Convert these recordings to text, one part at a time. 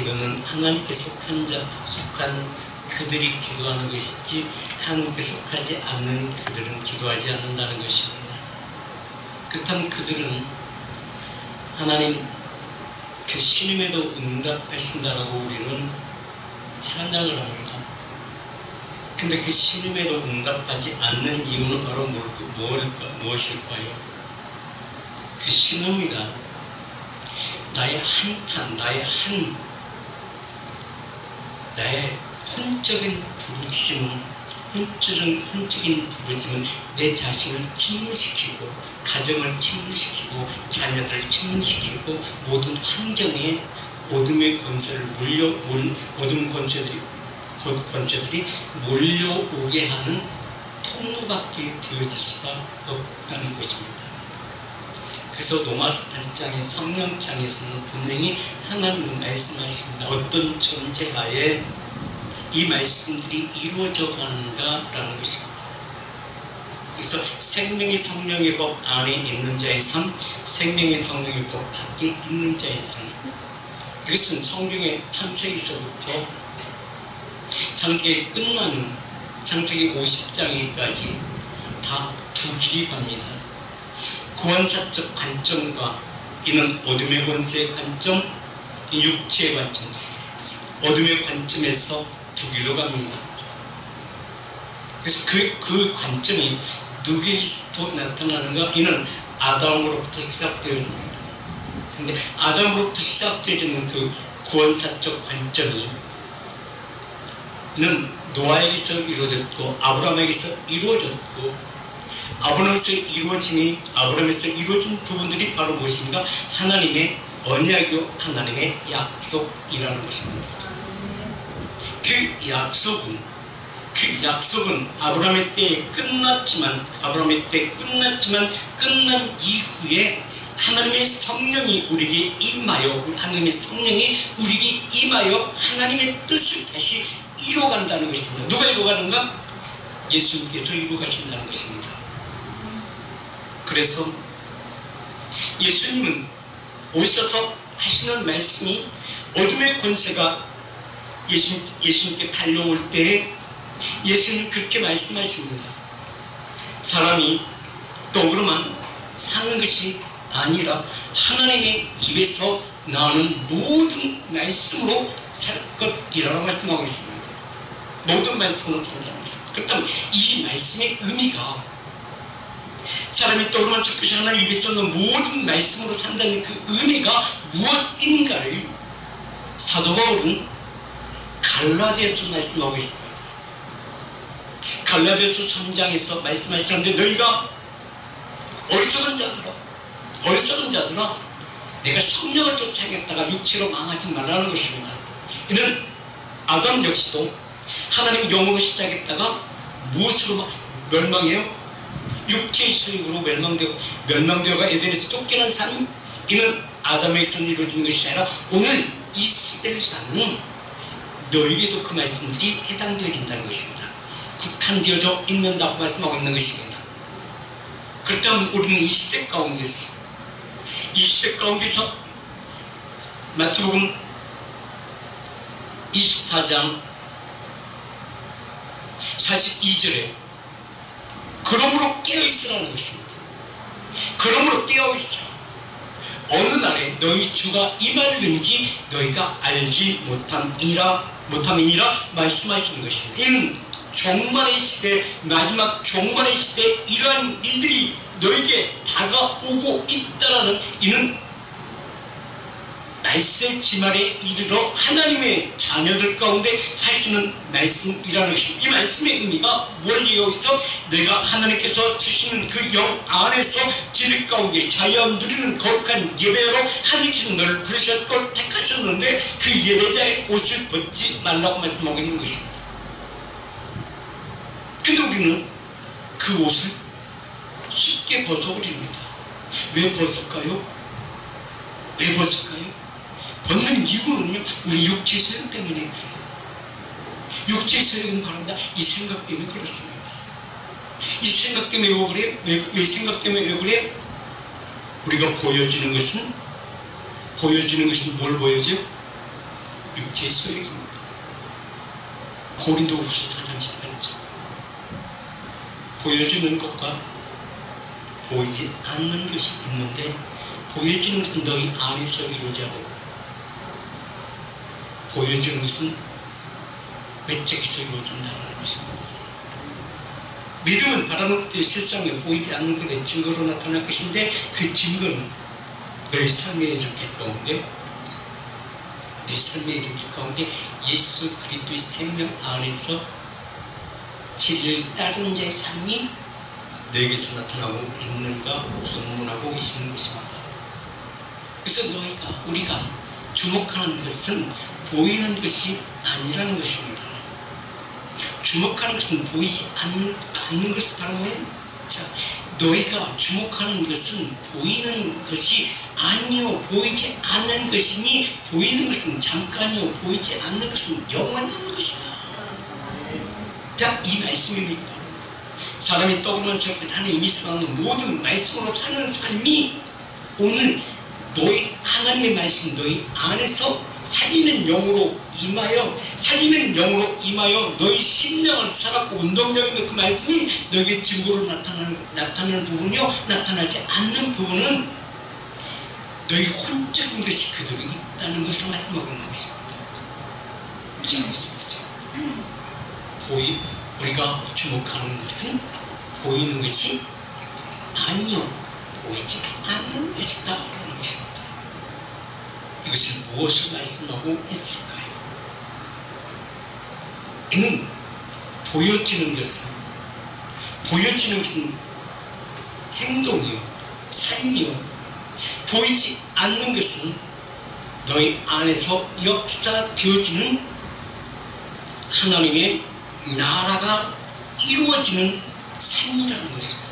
기도는 하나님께 속한 그들이 기도하는 것이지 하나님께 속하지 않는 그들은 기도하지 않는다는 것입니다. 그렇다면 그들은 하나님 그 신음에도 응답하신다라고 우리는 찬양을 합니다. 근데 그 신음에도 응답하지 않는 이유는 바로 무엇일까요? 그 신음이가 나의 한탄, 나의 혼적인 부르짖음은 내 자신을 침묵시키고 가정을 침묵시키고 자녀들을 침묵시키고 모든 환경에 어둠의 권세들이 몰려오게 하는 통로밖에 되어줄 수가 없다는 것입니다. 그래서 로마서 8장의 성령장에서는 분명히 하나님은 말씀하십니다. 어떤 존재하에 이 말씀들이 이루어져 가는가라는 것입니다. 그래서 생명의 성령의 법 안에 있는 자의 삶, 생명의 성령의 법 밖에 있는 자의 삶. 이것은 성경의 창세기서부터 창세기 끝나는 창세기 50장에까지 다 두 길이 갑니다. 구원사적 관점과 이는 어둠의 권세의 관점, 육체의 관점, 어둠의 관점에서 두 길로 갑니다. 그래서 그 관점이 누구에게서 나타나는가? 이는 아담으로부터 시작되어집니다. 근데 아담으로부터 시작되어지는 그 구원사적 관점이 는 노아에게서 이루어졌고 아브라함에게서 이루어졌고 아브라함에서 이루어진 부분들이 바로 무엇인가? 하나님의 언약이요 하나님의 약속이라는 것입니다. 그 약속은 아브라함의 때에 끝났지만 끝난 이후에 하나님의 성령이 우리에게 임하여 하나님의 뜻을 다시 이루어간다는 것입니다. 누가 이루어가는가? 예수님께서 이루어가신다는 것입니다. 그래서 예수님은 오셔서 하시는 말씀이 어둠의 권세가 예수님께 달려올 때 예수님은 그렇게 말씀하십니다. 사람이 떡으로만 사는 것이 아니라 하나님의 입에서 나오는 모든 말씀으로 살 것이라고 말씀하고 있습니다. 모든 말씀으로 산다는 것입니다. 그렇다면 이 말씀의 의미가 사람이 떡으로만 살 것이 하나님 입에서 나오는 모든 말씀으로 산다는 그 의미가 무엇인가를 사도 바울은 갈라디아서 말씀하고 있습니다. 갈라디아서 3장에서 말씀하시는데 너희가 어리석은 자들아 내가 성령을 쫓아야겠다가 육체로 망하지 말라는 것입니다. 이는 아담 역시도 하나님의 영으로 시작했다가 무엇으로 멸망해요? 육체의 수익으로 멸망되어가 에덴에서 쫓겨난 삶. 이는 아담에게서 이루어진 것이 아니라 오늘 이 시대를 사는 너에게도 그 말씀들이 해당되어진다는 것입니다. 국한되어져 있는다고 말씀하고 있는 것입니다. 그렇다면 우리는 이 시대 가운데서 마태복음 24장 42절에 그러므로 깨어있으라는 것입니다. 그러므로 깨어있으라. 어느 날에 너희 주가 임하는지 너희가 알지 못함이니라 말씀하시는 것입니다. 이는 종말의 시대, 마지막 종말의 시대에 이러한 일들이 너에게 다가오고 있다라는 이는 말세 지말에 이르러 하나님의 자녀들 가운데 하시는 말씀이라는 것입니다. 이 말씀의 의미가 뭘 얘기하고 있어? 내가 하나님께서 주시는 그 영 안에서 지리 가운데 자유함 누리는 거룩한 예배로 하나님께서 너를 부르셨고 택하셨는데 그 예배자의 옷을 벗지 말라고 말씀하고 있는 것입니다. 근데 우리는 그 옷을 쉽게 벗어버립니다. 왜 벗을까요? 벗는 이유는요, 우리 육체의 소욕 때문에 그래요. 육체의 소욕은 바랍니다. 이 생각 때문에 그렇습니다. 이 생각 때문에 왜 그래요? 왜 생각 때문에 왜 그래요? 우리가 보여지는 것은 뭘 보여줘요? 육체의 소욕입니다. 고린도후서 4장 18절. 보여지는 것과 보이지 않는 것이 있는데 보여지는 것은 너희 안에서 이루어져야 되고 보여지는 것은 외적에서 이루어진다는 것입니다. 믿음은 바라는 것이 실상에 보이지 않는 것의 증거로 나타날 것인데 그 증거는 너희 삶의 정길 가운데 예수 그리스도의 생명 안에서 진리를 따르는 자의 삶이 너에게서 나타나고 있는가 방문하고 계시는 것입니다. 그래서 우리가 주목하는 것은 보이는 것이 아니라는 것입니다. 주목하는 것은 보이지 않는 것을 바라면, 너희가 주목하는 것은 보이는 것이 아니요 보이지 않는 것이니 보이는 것은 잠깐이요 보이지 않는 것은 영원한 것이다. 자, 이 말씀입니다. 사람이 떠오르면서 하나님이 사는 모든 말씀으로 사는 삶이 오늘 너희 하나님의 말씀 너희 안에서 살리는 영으로 임하여 너희 심령을 살았고 운동력 있는 그 말씀이 너희의 증거로 나타나는 부분이요 나타나지 않는 부분은 너희 혼적인 것이 그대로 있다는 것을 말씀하고 있는 것입니다. 잘 말씀했어요. 우리가 주목하는 것은 보이는 것이 아니요 보이지 않는 것이다 하는 것입니다. 이것을 무엇을 말씀하고 있을까요? 이는 보여지는 것은 행동이요 삶이요 보이지 않는 것은 너희 안에서 역사되어지는 하나님의 나라가 이루어지는 삶이라는 것입니다.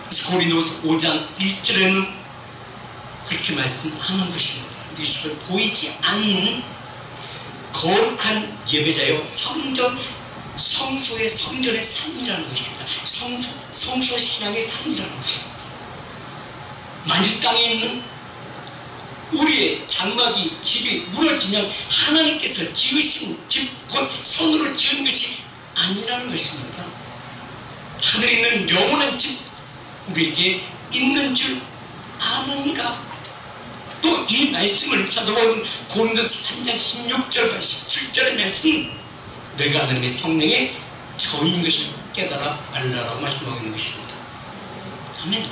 그래서 고린도서 5장 1절에는 그렇게 말씀하는 것입니다. 이것을 보이지 않는 거룩한 예배자요 성소의 성전의 삶이라는 것입니다. 성소 신앙의 삶이라는 것입니다. 만일 땅에 있는 우리의 장막이 집이 무너지면 하나님께서 지으신 집 곧 손으로 지은 것이 아니라는 것입니다. 하늘에 있는 영원한 집 우리에게 있는 줄 아느니라. 또 이 말씀을 사도 바울은 고린도서 3장 16절과 17절의 말씀 내가 하나님의 성령의 저인 것을 깨달아 알라라고 말씀하고 있는 것입니다. 아멘.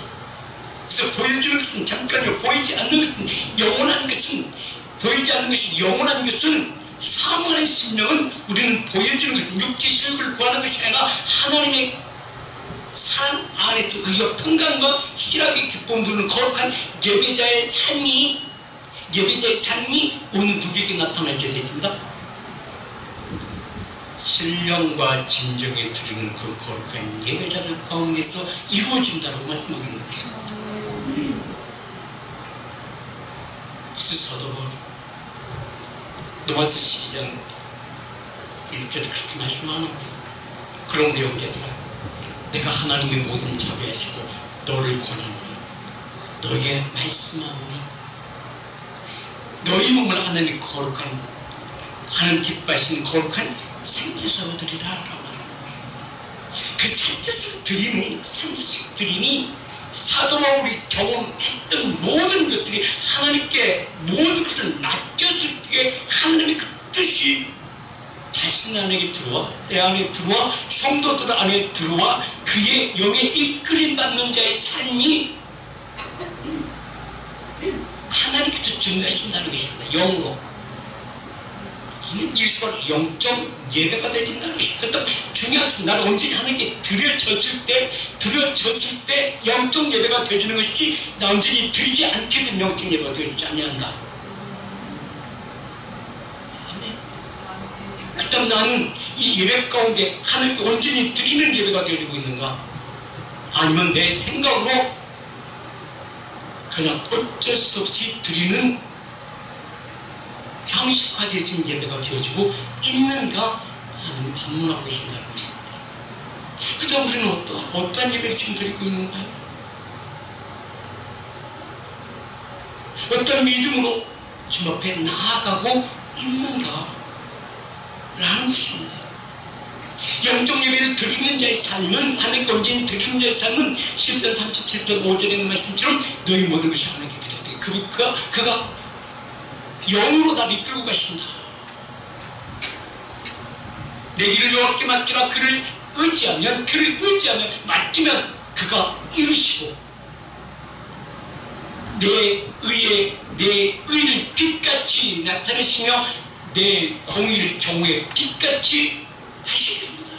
그래서 보여지는 것은 잠깐이요 보이지 않는 것은 영원한 것은 보이지 않는 것이 영원한 것은 사망의 심령은 우리는 보여지는 것은 육체의 소욕을 구하는 것이 아니라 하나님의 사랑 안에서 의와 평강과 희락의 기쁨 누리는 거룩한 예배자의 삶이 오늘 누구에게 나타나게 됩니다. 신령과 진정에 드리는 그 거룩한 예배자들 가운데서 이루어진다고 말씀하고 있는 것입니다. 그래서 사도 바울 로마서 12장 1절에 그렇게 말씀하는 거예요. 그럼 우리 형제들아 내가 하나님의 모든 자비하시고 너를 권하노니 너에게 말씀하노니 너희 몸을 하나님의 거룩한 하나님 기뻐하시는 거룩한 산제사로 드리라 라고 말씀하고 있습니다. 그 산제사 드림이 사도 바울이 경험했던 모든 것들이 하나님께 모든 것을 맡겼을 때 하나님의 그 뜻이 자신 안에 들어와 내 안에 들어와 성도들 안에 들어와 그의 영에 이끌림 받는 자의 삶이 하나님께서 증거하신다는 것입니다. 영으로. 이것이 바로 영적 예배가 되어진다는 것입니다. 중요한 것은 나를 온전히 하나님께 드려졌을 때 영적 예배가 되어지는 것이지 나 온전히 드리지 않게 된 영적 예배가 되어지지 아니한다. 그렇다면 나는 이 예배 가운데 하나님께 온전히 드리는 예배가 되어지고 있는가? 아니면 내 생각으로 그냥 어쩔 수 없이 드리는 형식화되어진 예배가 되어지고 있는가 하는 반문하고 계신다는 것입니다. 그다음 우리는 어떠한 예배를 지금 드리고 있는가요? 어떤 믿음으로 주 앞에 나아가고 있는가 라는 것입니다. 영적 예배를 드리는 자의 삶은, 하나님께 온전히 드리는 자의 삶은 10편 37편 5절에 있는 말씀처럼 너희 모든 것을 하나님께 드릴 때 그가 영으로 나를 이끌고 가신다. 내 길을 여호와께 맡기라. 그를 의지하면 맡기면 그가 이루시고 내 의를 빛같이 나타내시며 내 공의를 정오의 빛같이 하시리로다.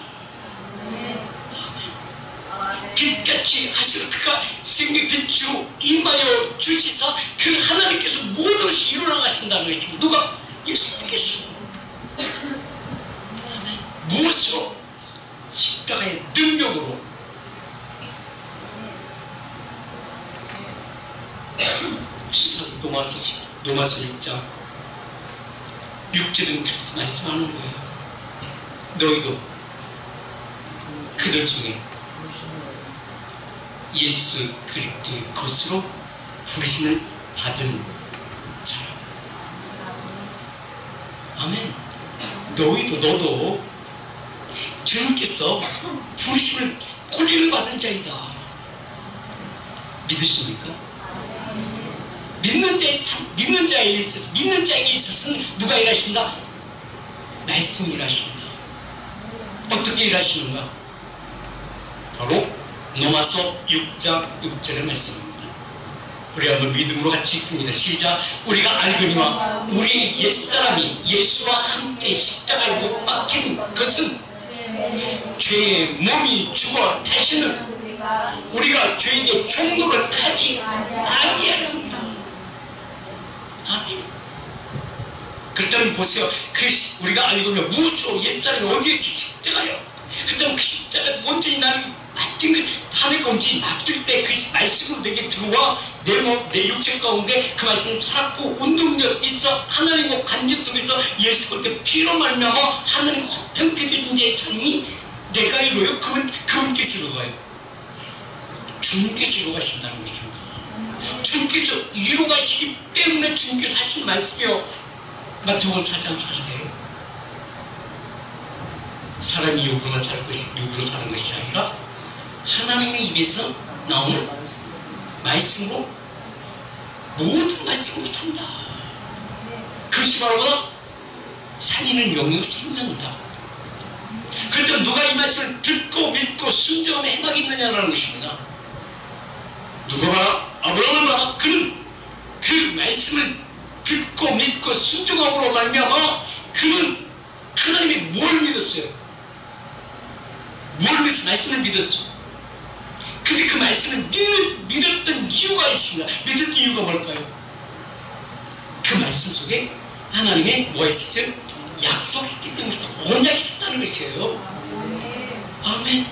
빛같이 하시고 그가 생명 빛으로 임하여 주시사 그 하나님께서 모든 것을 이루어 가신다는 것입니다. 누가? 예수님께서. 무엇으로? 십자가의 능력으로. 노마서 6장 6절은 그래서 말씀하는 거예요. 너희도 그들 중에 예수 그리스도의 것으로 부르심을 받은 자라. 아멘. 너도 주님께서 부르심을 권리를 받은 자이다. 믿으십니까? 믿는 자에게 있어서는 누가 일하신다? 말씀이 일하신다. 어떻게 일하시는가? 바로 로마서 6장 6절의 말씀입니다. 우리 한번 믿음으로 같이 읽습니다. 시작. 우리가 알거니와 우리 옛사람이 예수와 함께 십자가에 못 박힌 것은 죄의 몸이 죽어 다시는 우리가 죄에게 종로를 타지 아니하려 합니다. 아멘. 그렇다면 보세요. 우리가 알고 있는 무엇으로 옛사람이 어디에 십자가요? 그렇다면 그 십자가 온전히 나는 맡긴 것 하나님께 온전히 맡길 때 그 말씀으로 내게 들어와 내 육체 가운데 그 말씀이 살았고 운동력 있어 하나님과 관계 속에서 예수 그리스도의 피로 말미암아 하나님과 형태된 자의 삶이 내가 이루어요. 그분께서 이루어가요. 주님께서 이루어가신다는 것입니다. 주님께서 이루어가시기 때문에 주님께서 하신 말씀이요. 마태복음 4장 4절에 사람이 욕으로만 살 것이 욕으로 사는 것이 아니라 하나님의 입에서 나오는 말씀으로 모든 말씀으로 산다. 그것이 바로 살리는 영역 생명이다. 그렇다면 누가 이 말씀을 듣고 믿고 순종하며 행하겠느냐라는 것입니다. 누가 봐라? 아브라함을 봐라. 그는 그 말씀을 듣고 믿고 순종함으로 말미암아 그는 하나님이 뭘 믿었어요? 뭘 믿었어? 말씀을 믿었죠. 근데 그 말씀을 믿었던 이유가 있습니다. 믿었던 이유가 뭘까요? 그 말씀 속에 하나님의 뭐가 있었어요? 약속했기 때문에 언약이 있었다는 것이에요. 아멘.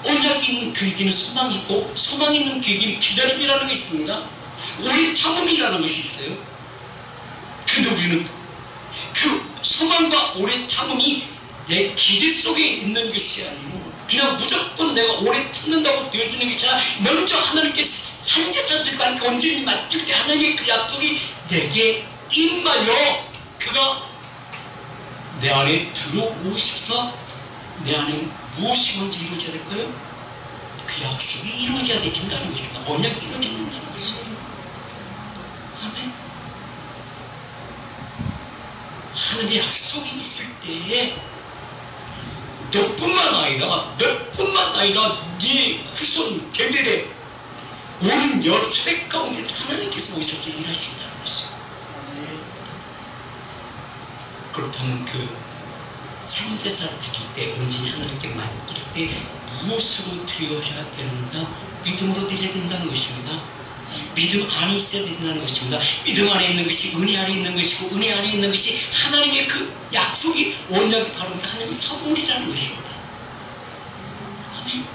언약이 있는 그에게는 소망이 있고 소망이 있는 그에게는 기다림이라는 게 있습니다. 오래 참음이라는 것이 있어요. 근데 우리는 그 소망과 오래 참음이 내 기대 속에 있는 것이 아니고 그냥 무조건 내가 오래 참는다고 되어지는 것이 아니라 먼저 하나님께 산제사들과 함께 온전히 맡길 때 하나님의 그 약속이 내게 임하여 그가 내 안에 들어오셔서 내 안에 무엇이 먼저 이루어져야 될까요? 그 약속이 이루어져야 된다는 것입니다. 언약이 이루어져야 된다는 것이에요. 아멘. 하나님의 약속이 있을 때에 너뿐만 아니라 네 후손 대대에 오는 열세대 가운데서 하나님께서 오셔서 일하신다는 것이죠. 그렇다면 그 산제사 드릴 때 온전히 하나님께 맡길 때 무엇으로 드려야 되는가? 믿음으로 드려야 된다는 것입니다. 믿음 안에 있어야 된다는 것입니다. 믿음 안에 있는 것이 은혜 안에 있는 것이고 은혜 안에 있는 것이 하나님의 그 약속이 언약이 바로 하나님의 선물이라는 것입니다. 아멘.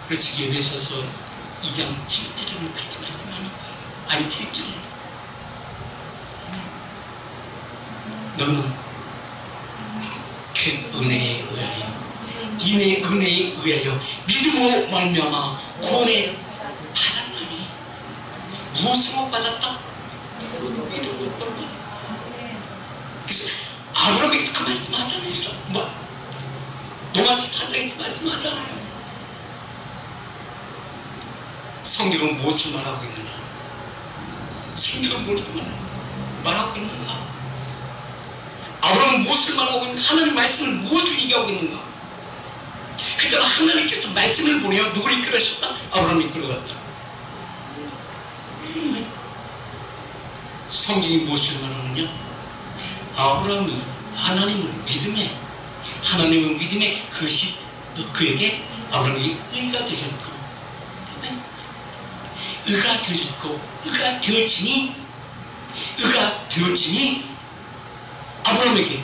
그래서 예배소서 2장 7절에는 그렇게 말씀하는 거예요. 아니 8절에 너는 그 은혜에 의하여 이내 은혜에 의하여 믿음으로 말미암아 구원에 받았나니 무엇으로 받았다? 믿음으로 받았다. 그래서 아브라함에게도 그 말씀하잖아요. 로마서 4장에서 말씀하잖아요. 성경은 무엇을 말하고 있느냐? 성경은 무엇을 말하고 있는가? 아브라함은 무엇을 말하고 있는가? 하나님 말씀을 무엇을 얘기하고 있는가? 그때가 하나님께서 말씀을 보내어 누구를 이끌으셨다? 아브라함을 이끌어갔다. 성경이 무엇을 말하느냐? 아브라함이 하나님을 믿음에 그것이 그에게 아브라함에게 의가 되었고, 의가 되어지니 아브라함에게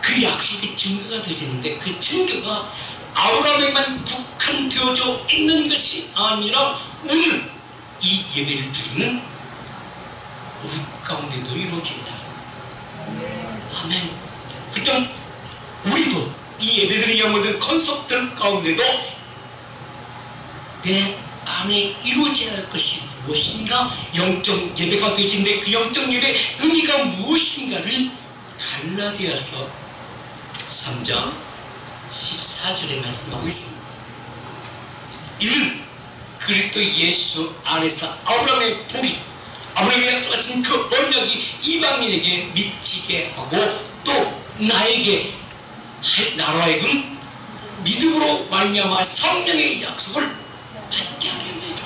그 약속의 증거가 되어지는데, 그 증거가 아브라함에게만 국한되어져 있는 것이 아니라 오늘 이 예배를 드리는 우리 가운데도 이루어진다. 아멘. 그럼 우리도 이 예배드리는 모든 컨셉들 가운데도 내 안에 이루어져야 할 것이 무엇인가? 영적 예배가 되어진데 그 영적 예배의 의미가 무엇인가를 갈라디아서 3장 14절에 말씀하고 있습니다. 이는 그리스도 예수 안에서 아브라함의 복이, 아브라함에게 약속하신 그 언약이 이방인에게 미치게 하고 또 나에게 나로 하여금 믿음으로 말미암아 성령의 약속을 받게 하렵니다.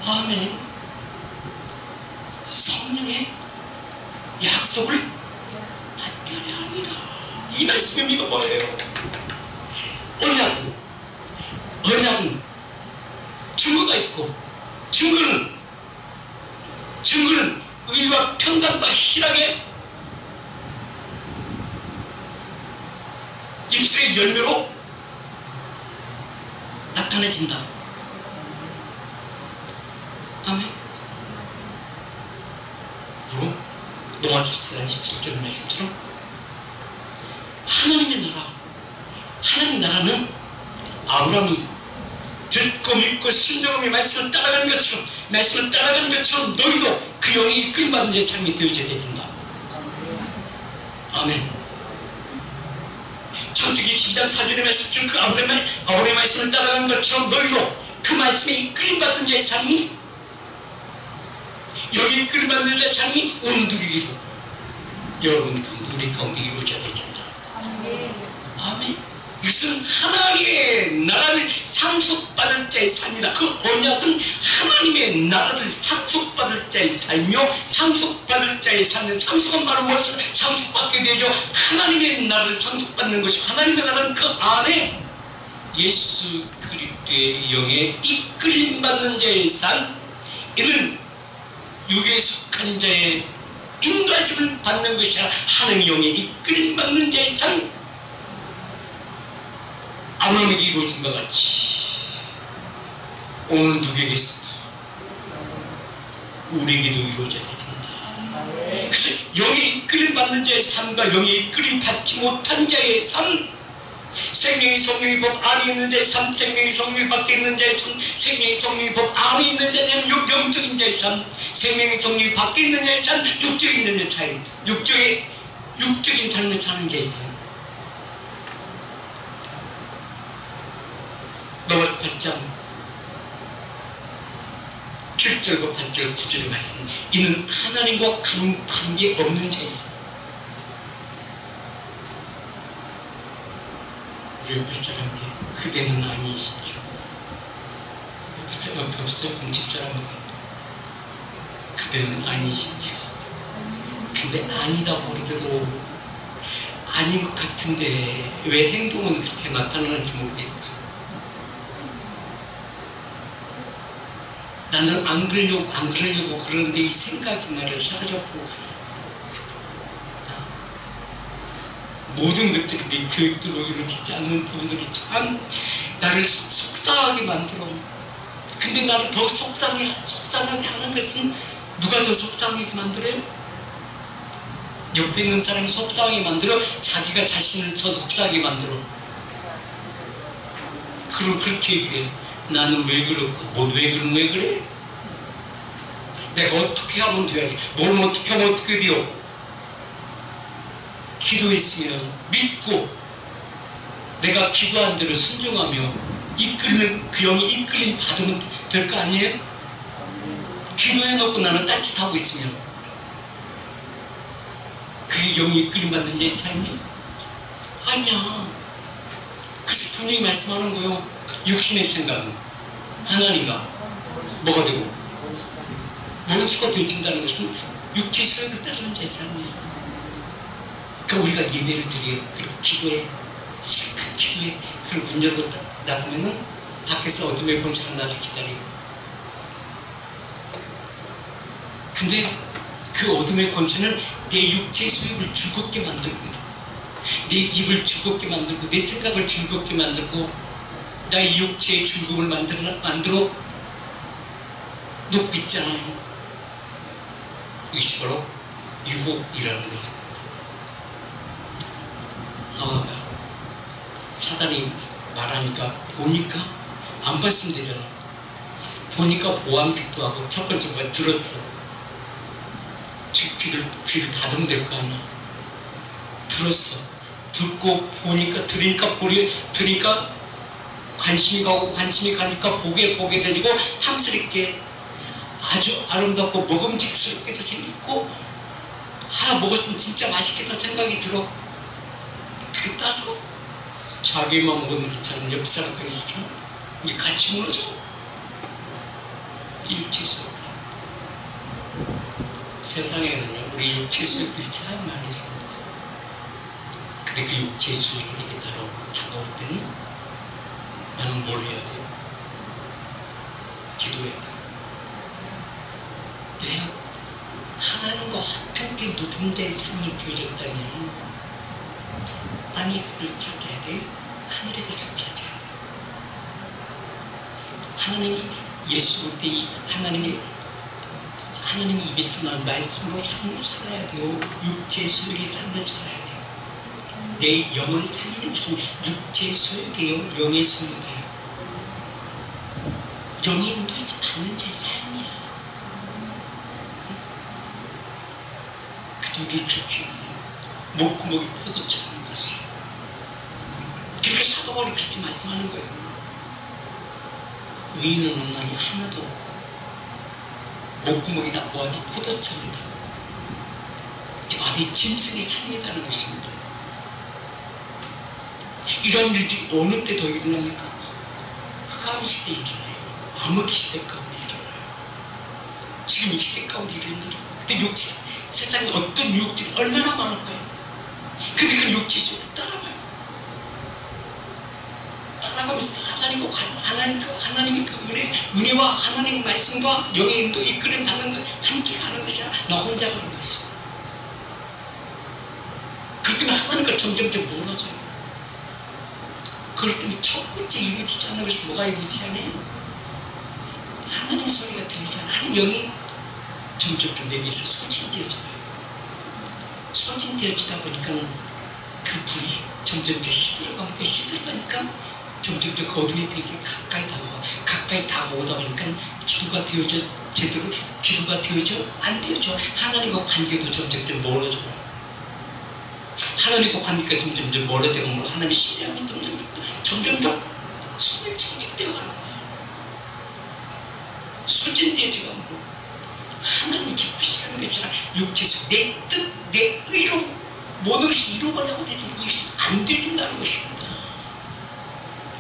아멘. 성령의 약속을 받게 하려 합니다. 이 말씀의 의미가 뭐예요? 언약은 증거가 있고, 증거는 의와 평강과 희락의 입술의 열매로 나타내진다. 아멘. 그리고 로마서 10장 17절 말씀처럼 하나님 나라는 아브라함이 듣고 믿고 순종하며 말씀을 따라가는 것처럼 너희도 그 영이 이끌림받는 자의 삶이 되어져야 된다. 아멘. 창세기 12장 4절의 말씀처럼 그 아브라함의 말씀을 따라가는 것처럼 너희도 그 말씀에 이끌림받는 자의 삶이, 여기 이끌림받는 자의 삶이 오늘 누구에게도 여러분 가운데, 우리 가운데 이루어져야 된다. 아멘. 이것은 하나님의 나라를 상속받을 자의 삶이다. 그 언약은 하나님의 나라를 상속받을 자의 삶이요, 상속받을 자의 삶은, 상속은 바로 무엇을 상속받게 되죠? 하나님의 나라를 상속받는 것이, 하나님의 나라는 그 안에 예수 그리스도의 영에 이끌림받는 자의 삶, 이는 육에 속한 자의 인도하심을 받는 것이 아니라 하나님의 영에 이끌림받는 자의 삶, 아브라함에게 이루어진 것 같이 오늘 누구에게서 우리에게도 이루어져야 된다. 그래서 영에 이끌림 받는 자의 삶과 영에 이끌림 받지 못한 자의 삶, 생명의 성령의 법 안에 있는 자의 삶, 생명의 성령이 밖에 있는 자의 삶, 생명의 성령의 법 안에 있는 자의 삶, 영적인 자의 삶, 생명의 성령이 밖에 있는 자의 삶, 육적인 자의 삶, 육적인 삶을 사는 자의 삶. 로마서 8장 7절과 8절 9절의 말씀, 이는 하나님과 관계없는 자의 삶. 우리 옆에 사람에게 그대는 아니시죠. 옆에 없어요. 공지 사람에게 그대는 아니시죠. 근데 아니다고 그러더라도 아닌 것 같은데 왜 행동은 그렇게 나타나는지 모르겠어. 나는 안 그러려고 그러는데 이 생각이 나를 사로잡고 모든 것들이 내 계획대로 이루어지지 않는 부분들이 참 나를 속상하게 만들어. 근데 나를 더 속상하게 하는 것은 누가 더 속상하게 만들어요? 옆에 있는 사람이 속상하게 만들어? 자기가 자신을 더 속상하게 만들어. 그렇게 얘기해요. 나는 왜 그럴까? 왜 그래? 내가 어떻게 하면 돼야지? 뭘 어떻게 하면 어떻게 돼요? 기도했으면 믿고 내가 기도한 대로 순종하며 이끌는 그 영이 이끌림 받으면 될 거 아니에요? 기도해놓고 나는 딴짓하고 있으면 그게 영이 이끌림 받는 자의 삶이 아니야. 그래서 분명히 말씀하는 거예요. 육신의 생각은 하나님과 뭐가 되고 원수가 되어진다는 것은 육체의 수욕을 따르는 자의 삶이에요. 그러니까 우리가 예배를 드리고 그리고 기도해 실컷 기도해 그리고 문 열고 나가면은 밖에서 어둠의 권세가 나를 기다리고 근데 그 어둠의 권세는 내 육체의 수욕을 즐겁게 만들거든. 내 입을 즐겁게 만들고 내 생각을 즐겁게 만들고 나의 육체의 즐거움을 만들어 놓고 있잖아요. 이것이 바로 유혹이라는 것입니다. 사단이 말하니까 보니까 안 봤으면 되잖아. 보니까 보암직도 하고 첫 번째 번 들었어. 귀를 닫으면 될 거 아니야. 들었어. 듣고 보니까 들으니까 관심이 가고 관심이 가니까 보게 되고 탐스럽게 아주 아름답고 먹음직스럽게도 생겼고 하나 먹었으면 진짜 맛있겠다 생각이 들어. 그렇게 따서 자기만 먹으면 괜찮은 옆 사람까지 주잖아. 이제 같이 무너져. 육체 수업. 세상에는요 우리 육체 수업들이 참 많이 있습니다. 근데 그 육체 수업이 되게 다가올 때는 나는 뭘 해야 돼요? 기도해야 돼요. 왜요? 하나님과 화평케 누른 자의 삶이 되어졌다면 땅의 것을 찾아야 돼. 하늘의 것을 찾아야 돼. 하나님이 예수 올 때 이 하나님이 입에서 나온 말씀으로 삶을 살아야 돼요. 육체의 수욕의 삶을 살아야 돼요. 내 영을 살리는 것은 육체의 수욕이에요. 영의 수욕이에요. 영이 인도하지 않는 자의 삶이야. 그도 우리를 그렇게 목구멍이 포도처럼 것을 그렇게 사도 바울이 그렇게 말씀하는 거예요. 의인은 없나니 하나도 목구멍이나 뭐하나 포도처럼이다. 이게 바로 이 짐승의 삶이라는 것입니다. 이런 일들이 어느 때 더 일어납니까? 흑암 시대에 일어나요. 암흑 시대 가운데 일어나요. 지금 이 시대 가운데 일어나요. 그때 육체 세상에 어떤 유혹들이 얼마나 많을까요? 근데 그 육체 속을 따라가요. 따라가면서 하나님이 그 은혜와 하나님의 말씀과 영의 인도 이끌림 받는 것 함께 가는 것이 아니라 나 혼자 가는 것이야. 그렇기 때문에 하나님과 점점점 멀어져요. 그럴 때는 첫 번째 이루어지지 않는 것은 뭐가 이루어지지 않아요? 하나님의 소리가 들리지 않아요. 하나님 영이 점점점 내게서 소진되어져요. 소진되어지다 보니까는 그 불이 점점점 시들어가니까 점점점 그 어둠이 되게 가까이 다가오다 보니까 기도가 되어져 안 되어져. 하나님과 관계도 점점점 멀어져요. 하나님과 관계가 점점점 멀어져가므로 하나님의 신뢰함이 점점점 소진되어 가는 거예요. 소진되어지가므로 하나님이 기쁘시게 하는 것이 아니라 육체에서 내 뜻, 내 의로 모든 것이 이루어가려고 되는 것이 안 되진다는 것입니다.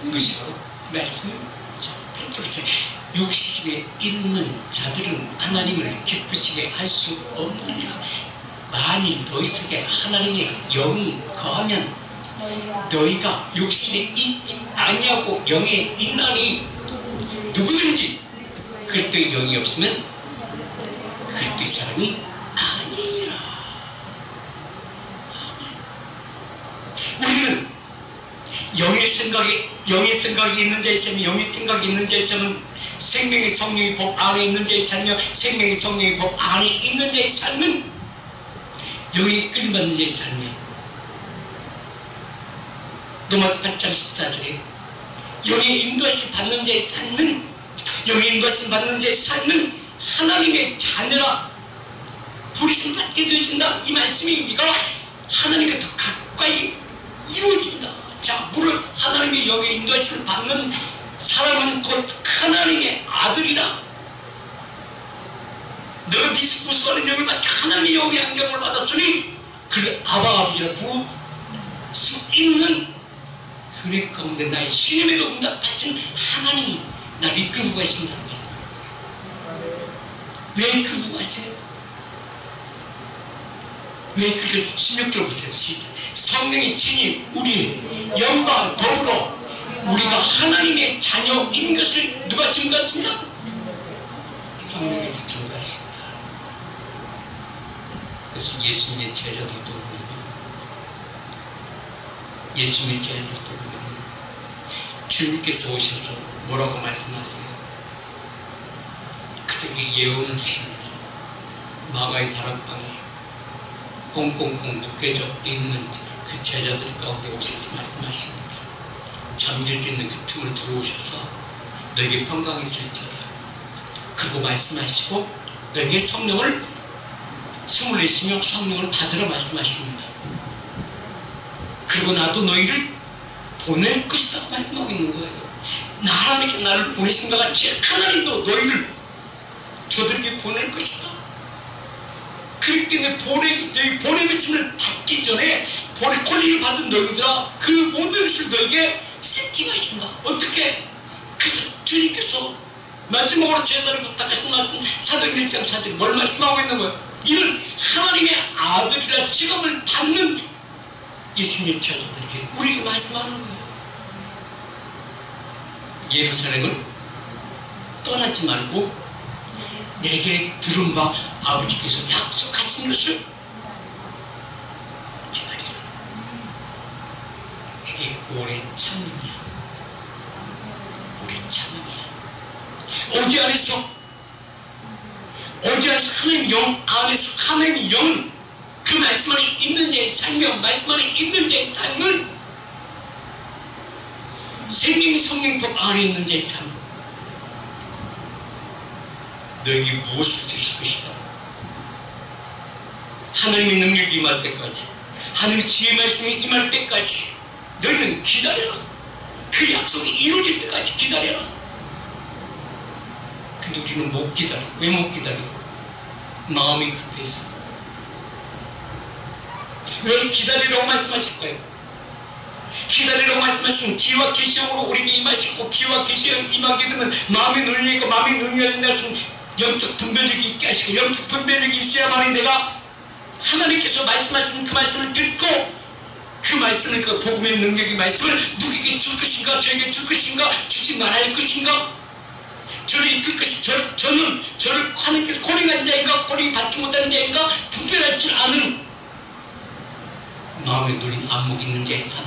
이것이 바로 말씀을 베드로서 육신에 있는 자들은 하나님을 기쁘시게 할 수 없느니라. 만일 너희 속에 하나님의 영이 거하면 너희가 육신에 있지 아니하고 영에 있나니 누구든지 그리스도의 영이 없으면 그리스도의 사람이 아니니라. 우리는 영의 생각이 있는 자의 삶이 영의 생각이 있는 자의 삶은 생명의 성령의 법 안에 있는 자의 삶이며 생명의 성령의 법 안에 있는 자의 삶은 영이 끌림받는 자의 삶이야. 로마서 8장 14절에 영의 인도하심 받는 자의 삶은, 영의 인도하심 받는 자의 삶은 하나님의 자녀라 부르심 받게 되어진다. 이 말씀의 의미가 하나님과 더 가까이 이루어진다. 자, 무릇 하나님의 영의 인도하심을 받는 사람은 곧 하나님의 아들이라. 너가 미스부스하는 영을 받게 하나님의 영의 양경을 받았으니 그를 아바아비라 부를 수 있는 은혜 가운데 나의 신임에도 응답하신 하나님이 나를 이끌고 가신다는 말씀. 왜 이끌고 가세요? 왜 그렇게 신역적으로 보세요. 성령의 진이 우리의 영과 더불어 우리가 하나님의 자녀인 것을 누가 증거하신다? 성령에서 증거하신다. 그래서 예수님의 제자들도 보면, 예수님의 제자들도 보면 주님께서 오셔서 뭐라고 말씀하세요? 그들에게 예언을 주십니다. 마가의 다락방에 꽁꽁꽁 묶여져 있는 그 제자들 가운데 오셔서 말씀하십니다. 잠들고 있는 그 틈을 들어오셔서 너에게 평강이 있을지어다. 그리고 말씀하시고 너에게 성령을 숨을 내쉬며 성령을 받으라 말씀하십니다. 그리고 나도 너희를 보낼 것이다 말씀하고 있는 거예요. 하나님께 나를 보내신 것 같이 하나님도 너희를 저들에게 보낼 것이다. 그렇기 때문에 너희 보내심을 받기 전에 콜링을 받은 너희들아 그 모든 것을 너에게 세팅하신다. 어떻게? 그래서 주님께서 마지막으로 제자들을 부탁하신 말씀 사도행전 1장 4절에 뭘 말씀하고 있는 거예요? 이는 하나님의 아들이라 직업을 받는 예수님의 제자들에게 우리에게 말씀하는 거예요. 예루살렘을 떠나지 말고 내게 들은 바 아버지께서 약속하신 것을 기다리라. 내게 오래 참느냐, 오래 참느냐. 어디 안에서 하나님 영 안에서 하나님의 영은 그 말씀 안에 있는 자의 삶이요, 말씀 안에 있는 자의 삶은 생명의 성령의 법 안에 있는 자의 삶. 너에게 무엇을 주실 것이다. 하나님의 능력이 임할 때까지, 하나님의 지혜의 말씀이 임할 때까지 너희는 기다려라. 그 약속이 이루어질 때까지 기다려라. 근데 우리는 못 기다려. 왜 못 기다려? 마음이 급해서. 왜 기다리라고 말씀하실 거예요? 기다리라고 말씀하시면 기와 계시형으로 우리에게 임하시고, 기와 계시형 임하게 되면 마음의 눈이 있고, 마음의 눈이 열린다 했으면 영적 분별력이 있게 하시고, 영적 분별력이 있어야만이 내가 하나님께서 말씀하시는 그 말씀을 듣고 그 말씀을, 그 복음의 능력의 말씀을 누구에게 줄 것인가, 저에게 줄 것인가, 주지 말아야 할 것인가, 저를 이끌 것인가, 저는 저를 하나님께서 콜링한 자인가, 콜링 받지 못한 자인가 분별할 줄 아는 마음에 눌린 안목 있는 자의 삶.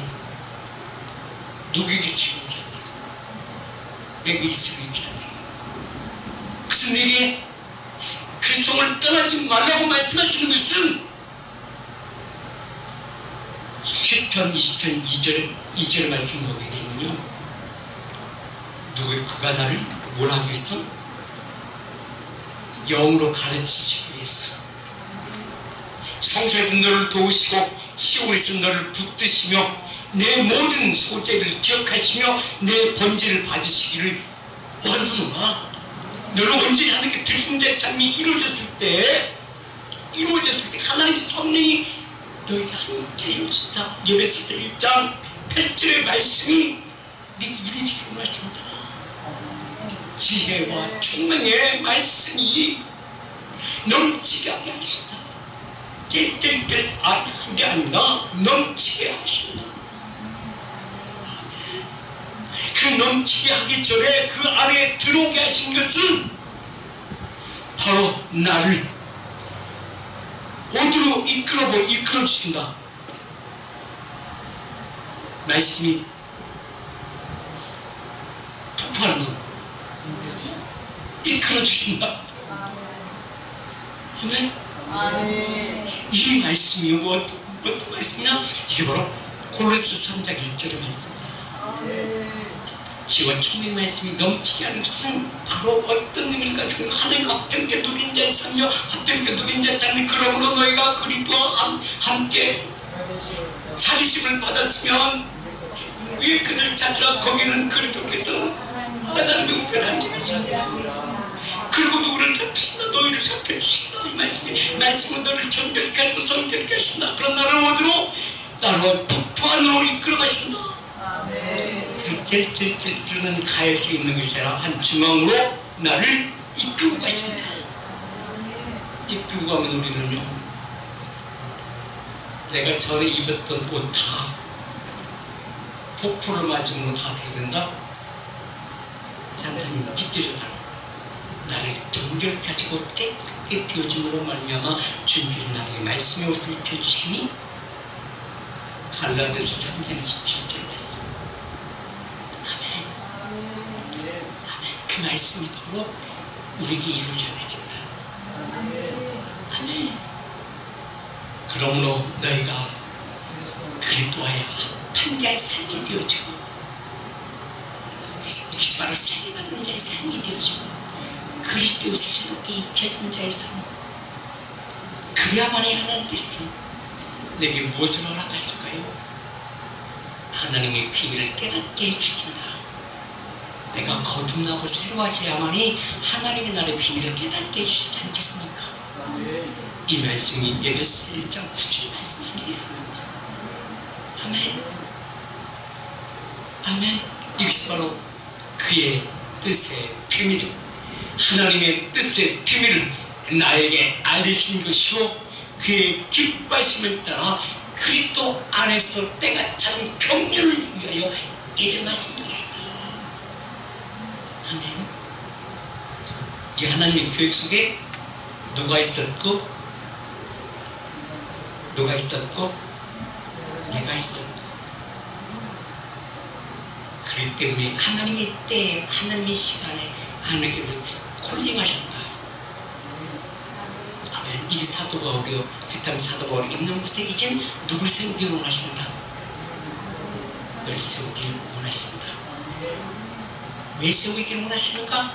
누구에게 쓰이지 않는다. 내게 쓰이지 않는다. 그래서 내게 그 성을 떠나지 말라고 말씀하시는 것은 시편 20편 2절의 말씀을 보게 되면요, 그가 나를 뭐라 하기 위해서? 영으로 가르치시기 위해서. 성소에서 너를 도우시고 시온에서 너를 붙드시며 내 모든 소재를 기억하시며 내 번제를 받으시기를 원하노라. 너를 온전히 하나님께 드린 자의 삶이 이루어졌을 때 하나님의 성령이 너에게 함께 해주시다. 에베소서 1장 8절의 말씀이 네게 이루어지기를 원하신다. 지혜와 총명의 말씀이 넘치게 하게 하시다. 찔찔찔 한 게 아니라 넘치게 하신다. 그 넘치게 하기 전에 그 안에 들어오게 하신 것은 바로 나를 어디로 이끌어 주신다. 말씀이 폭발하는 이끌어 주신다. 아멘. 이 말씀이 어떤 말씀이냐? 이게 바로 골로새 3장 1절의 말씀이에요. 지와 충만의 말씀이 넘치게 하는 것은 바로 어떤 의미를 가지고 있는 하나님과 합병케 누린 자의 삶이요 합병케 누린 자의 삶이 그러므로 너희가 그리스도와 함께 살리심을 받았으면 위의 것을 찾으라. 거기는 그리스도께서 하나님의 우편에 앉아 계신다. 그리고 누구를 살피신다. 너희를 살펴주신다. 이 말씀은 너를 정결케 하시고 성결케 하신다. 그런 나를 어디로? 나로 폭포 안으로 이끌어 가신다. 그 찔찔찔찔는 가에서 있는 것이 아니라 한 중앙으로 나를 이끌고 가신다. 이끌고 가면 우리는요, 내가 전에 입었던 옷 다 폭포를 맞으므로 다 되게 된다. 산사님 찢겨져라. 나를 정결케 하시고 깨끗게 되어짐으로 말미암아 주님께서 나에게 말씀의 옷을 입혀주시니 갈라디아서 3장 17절 말씀. 아멘. 아멘. 그 말씀이 바로 우리에게 이루어져진다. 아멘. 그러므로 너희가 그리스도와의 합한 자의 삶이 되어지고 이것이 바로 세례받는 자의 삶이 되어지고 그리스도의 새롭게 입혀진 자의 삶, 그래야만이 하나님께서 내게 무엇을 허락하실까요? 하나님의 비밀을 깨닫게 해주시나 내가 거듭나고 새로워져야만이 하나님의 나라의 비밀을 깨닫게 해주시지 않겠습니까? 이 말씀이 에베소 1장 9절 말씀 아니겠습니까? 아멘. 아멘. 이것이 바로 그의 뜻의 비밀, 하나님의 뜻의 비밀을 나에게 알리신 것이요 그의 기뻐하심을 따라 그리스도 안에서 때가 찬 경륜을 위하여 예정하신 것이다. 아멘. 이 하나님의 계획 속에 누가 있었고 내가 있었고, 그렇기 때문에 하나님의 때에 하나님의 시간에 하나님께서 콜링하셨다. 아멘. 이 사도 바울이요, 그 다음 사도 바울이 있는 곳에 이젠 누굴 세우기 원하신다? 널 세우기 원하신다. 왜 세우기 원하시는가?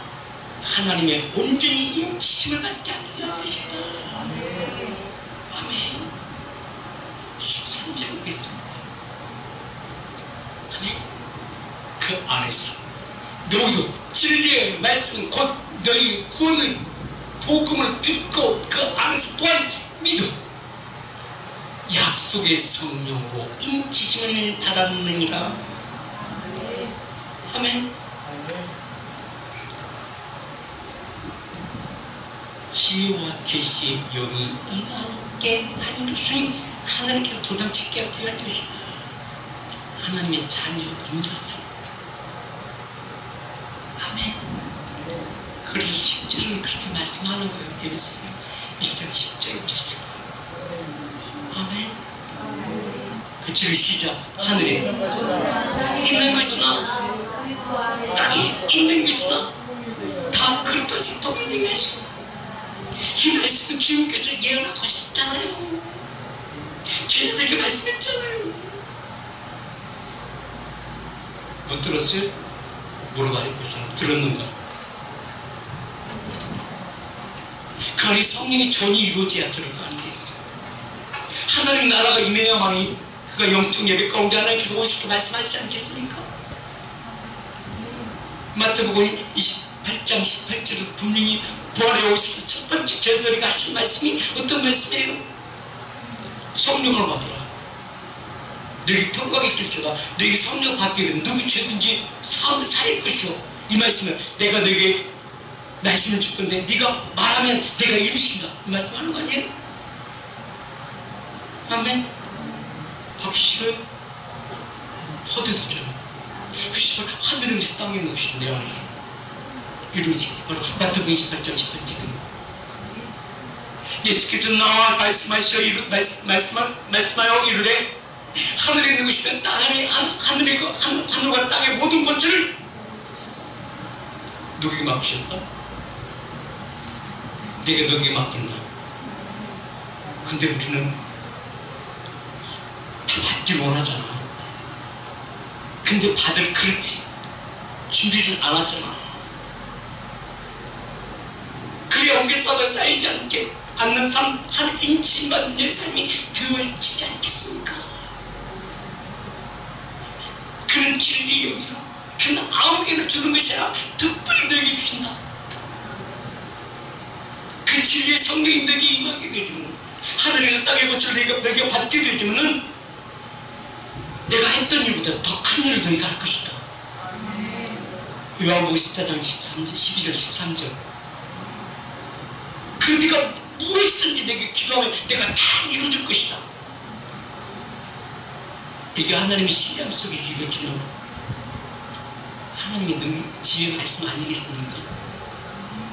하나님의 온전히 인치심을 받게 하기 위하시다. 아멘. 13절 보겠습니다. 아멘. 그 안에서 너희도 진리의 말씀 곧 너희 구원을 복음을 듣고 그 안에서 또한 믿어 약속의 성령으로 인치심을 받았느니라. 아멘. 지혜와 계시의 영이 임하게 하는 것은 하나님께서 도장짓게 하기 위한 것이다. 하나님의 자녀 인자성. 아멘. 그래서 10절은 그렇게 말씀하는 거예요. 에베소 1장 10절에 보십시오. 아멘. 그 줄 시작. 하늘에 있는 것이나 땅에 있는 것이나 다 그리스도의 도움을 하시고, 이 말씀은 주님께서 예언하고 하셨잖아요. 제자들에게 말씀했잖아요. 못 들었어요? 물어봐요. 그 사람 들었는가? 그 안에 성령의 전이 이루어져야 들을 거 아니겠어요? 하나님 나라가 임해야만이 그가 영적 예배 가운데 하나님께서 오시게 말씀하시지 않겠습니까? 마태복음 28장 18절에 분명히 부활에 오셔서 첫 번째 제자들에게 하신 말씀이 어떤 말씀이에요? 성령을 받으라. 너희 평강이 있을지어다. 너희 성령 받게 되면 누구 죄든지 사할 것이요. 이 말씀은 내가 너에게 말씀을 줄 건데 네가 말하면 내가 이루신다. 이 말씀 하는 거 아니에요? 아멘. 받기 싫어요? 허대도잖아. 그 시절 하늘에 있는 땅에 있는 것이 내 안에서 이루어지기 바로 마태복음 28장 18절. 예수께서 나와 말씀하여 이르되 하늘에 있는 것이든 하늘과 땅의 모든 것을 누구에게 맡기셨다? 내가 너에게 맡긴다. 근데 우리는 다 받길 원하잖아. 근데 받을 그릇이 준비를 안 하잖아. 그래야 옮겨 쌓아 쌓이지 않는 삶, 한 인치만 내 삶이 되어지지 않겠습니까? 그는 진리의 영이라. 그는 아무에게나 주는 것이 아니라 특별히 너에게 주신다. 그 진리의 성령이 너에게 임하게 되면, 하늘에서 땅의 것을 너에게 받게 되면 내가 했던 일보다 더 큰 일을 너희가 할 것이다. 요한복음 14장 13절, 12절, 13절. 그 네가 무엇이든지 내게 기도하면 내가 다 이루어줄 것이다. 이게 하나님의 신뢰함 속에서 이루어지는 하나님의 지혜의 말씀 아니겠습니까?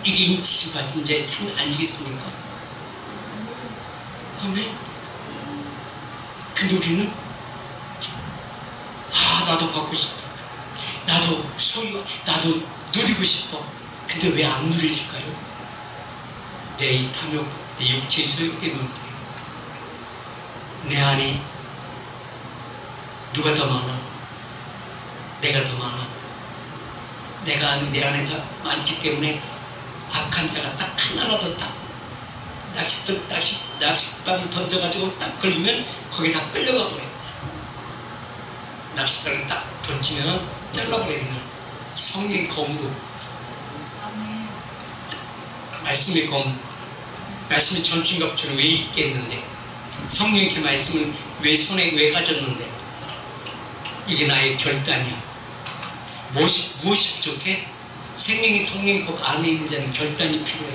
이게 인치심 받은 자의 삶 아니겠습니까? 아멘. 근데 우리는 나도 받고 싶어. 나도 나도 누리고 싶어. 근데 왜 안 누려질까요? 내 이 탐욕, 내 육체의 소욕 때문에. 내 안에 누가 더 많아? 내가 더 많아. 내 안에 더 많기 때문에 악한 자가 딱 하나라도 딱 낚싯바늘 던져가지고 딱 걸리면 거기 다 끌려가 버려요. 낚싯바늘 딱 던지면 잘라버리면 성령의 검으로, 말씀의 검, 말씀의 전신갑주는 왜 있겠는데, 성령의 그 말씀을 왜 손에 왜 가졌는데, 이게 나의 결단이야. 무엇이 부족해? 성령의 검 안에 있는 자는 결단이 필요해.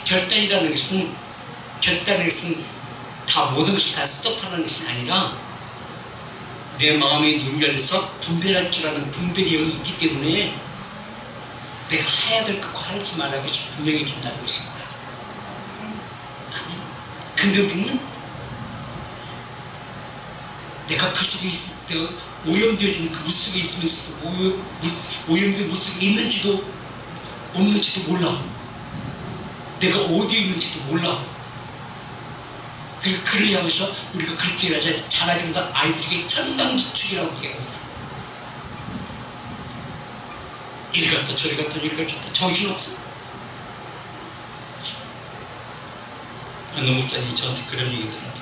결단이라는 것은 다 모든 것을 다 스톱하는 것이 아니라 내 마음에 눈 열려서 분별할 줄 아는 분별의 영이 있기 때문에 내가 해야 될 것과 하지 말아야 할 것이 분명해진다는 것입니다. 아멘. 근데 우리는 내가 그 속에 있을 때 오염되어지는 그 물 속에 있으면서도 오염된 물 속에 있는지도 없는지도 몰라. 내가 어디에 있는지도 몰라. 그래서 그를 향해서 우리가 그렇게 일하자 자라준다 아이들에게 천방지축이라고 얘기하고 있어. 이리 갔다 저리 갔다 이리 갔다 정신없어. 어느 목사님이 저한테 그런 얘기를 하더라고요.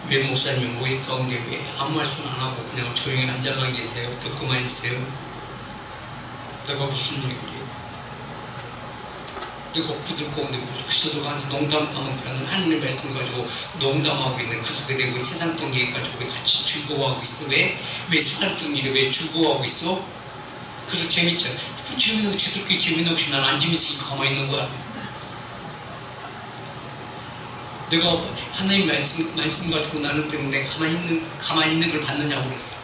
왜 목사님이 모임 가운데 왜 아무 말씀 안 하고 그냥 조용히 앉아만 계세요? 듣고만 있어요? 내가 무슨 얘기를 해요? 내가 그들 가운데 그저도 가서 농담하면 하나님의 말씀 가지고 농담하고 있는 그 속에 대고 세상적 얘기 가지고 왜 같이 즐거워하고 있어? 왜 세상적 일에 왜 즐거워하고 있어? 그래서 재밌잖아. 그 재밌는 거 저렇게 재밌는 것이 난 안 재밌으니까 가만히 있는 거야. 내가 하나님 말씀 가지고 나눌 때는 내가 가만히 있는 걸 받느냐고 그랬어.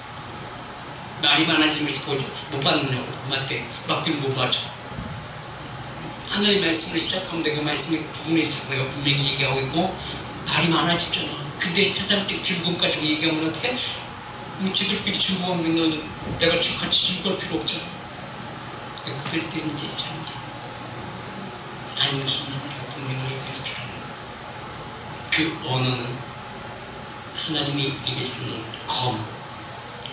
말이 많아지면서 보죠. 못 받느냐고. 맞대. 맡기는 못 봐줘. 하나님 말씀을 시작하면 내가 말씀의 부분에 있어서 내가 분명히 얘기하고 있고 말이 많아지잖아. 근데 세상적 즐거움 가지고 얘기하면 어떻게? 지들끼리 즐거워하면 내가 같이 즐거울 필요 없잖아. 그럴 때는 이제 사람들이 아니 무슨 말이라고 분명히 얘기할 줄 알아. 그 언어는 하나님의 입에 쓰는 검,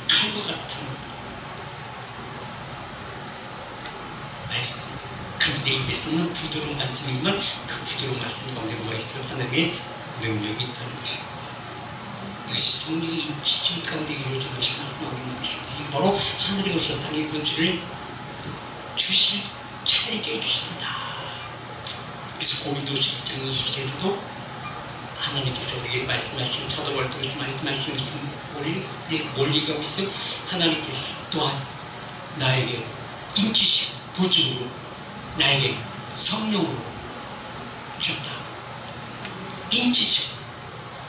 칼과 같은 말씀. 그 내 입에 쓰는 부드러운 말씀이면 그 부드러운 말씀 가운데 뭐가 있어요? 하나님의 능력이 있다는 것입니다. 이것이 성령의 인치심 가운데 이루어진 것이 말씀하고 있는 것입니다. 이게 바로 하늘에서 땅의 권세를 주실 차에게 주신다. 그래서 고린도서 1장 20절에도 하나님께서 우리에게 말씀하신 사도를 통해서 말씀하시는 뭘 얘기하고 있어요? 하나님께서 또한 나에게 인치심, 보증으로 나에게 성령으로 주셨다. 인치심,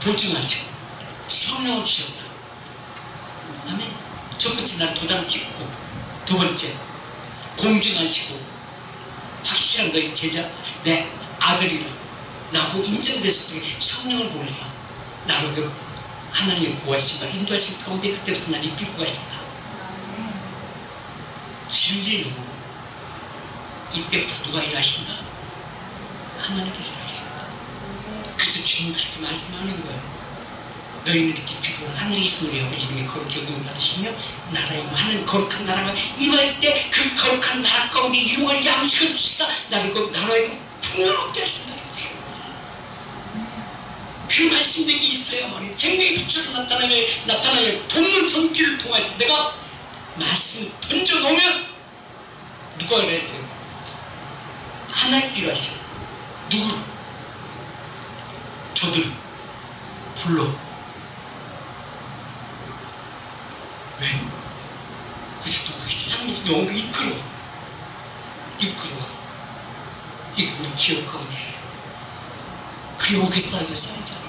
보증하시고 성령을 주셨다. 아멘. 첫 번째 날 도장 찍고, 두 번째 공증하시고 확실한 너희 제자, 내 아들이라 나고 인정됐을 때 성령을 보내서 나로 그 하나님의 보호하심과 인도하심 가운데 그때부터 날 이끌고 가신다. 진리의 영으로 이때부터 누가 일하신다? 하나님께서 일하신다. 그래서 주님 그렇게 말씀하는 거예요. 너희는 이렇게 기도하라. 하늘에 계신 우리 아버지 이름이 거룩히 여김을 받으시며 나라의 하는 거룩한 나라가 임할 때 그 거룩한 나라 가운데 이루어갈 양식을 주시사 나를 그 나라의 풍요롭게 하신다는 것입니다. 그 말씀들이 있어야만이 생명의 빛으로 나타나며 돕는 손길을 통해서 내가 말씀을 던져놓으면 누가 그랬어요? 하나님께 일하시오. 누구를? 저들 불러. 왜? 그래서 그것이 하나님의 영으로 이끌어. 이게 우리 기억 가운데 있어. 그리고 오게 쌓이지 않아.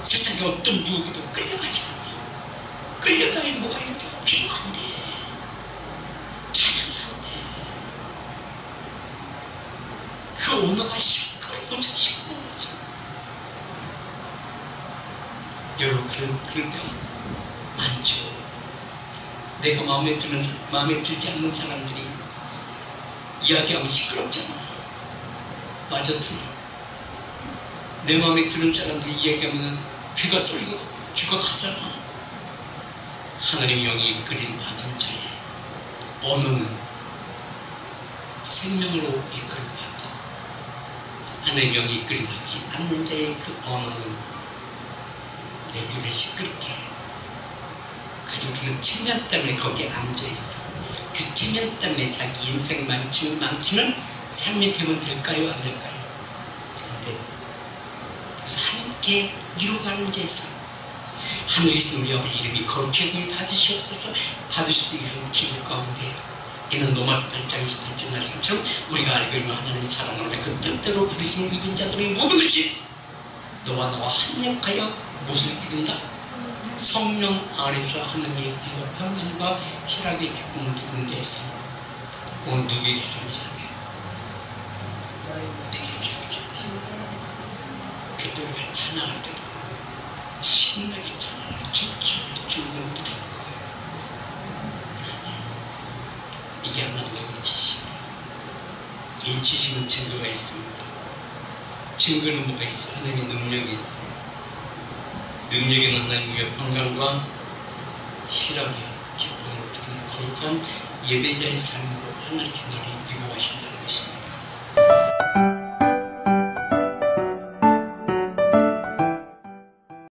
세상에 어떤 무역에도 끌려가지 않아. 끌려다니는 뭐가 있는데 기도 안 돼. 찬양이 안 돼. 그 언어가 시끄러워져. 여러분 그럴 때 많죠. 내가 마음에 들지 않는 사람들이 이야기하면 시끄럽잖아. 맞아, 틀려. 내 마음에 드는 사람들이 이야기하면 귀가 쏠리고 귀가 가잖아. 하나님의 영이 이끌림 받은 자의 언어는 생명으로 이끌림 받고, 하나님의 영이 이끌림 받지 않는 자의 그 언어는 내 귀를 시끄럽게 해. 그들은 체면 때문에 거기에 앉아있어. 그 체면 때문에 자기 인생 망치는 삶의 대문 될까요? 안 될까요? 그런데 그래서 함께 이루어가는 자에서 하늘에 계신 우리 아버지 이름이 거룩히 여김을 받으시옵소서. 받을 수 있는 기도 가운데 이는 로마서 8장 28절 말씀처럼 우리가 알고 있는 하나님의 사랑으로 그 뜻대로 부르심을 입은 자들의 모든 것이 너와 나와 합력하여 무엇을 이룬다? 성령 안에서 하나님의 평안과 희락의 기쁨을 누리는 데에서 오늘 누구에게 쓰러져야 돼? 내게 쓰러져야 돼. 그때 우리가 찬양할 때도 신나게 찬양을 집중을 주는 거예요. 이게 하나님의 인치심이에요. 인치심은 증거가 있습니다. 증거는 뭐가 있어? 하나님의 능력이 있어. 능력에는 하나님의 평강과 희락의 기쁨을 주는 거룩한 예배자의 삶으로 하나님께 너를 이루어 가신다.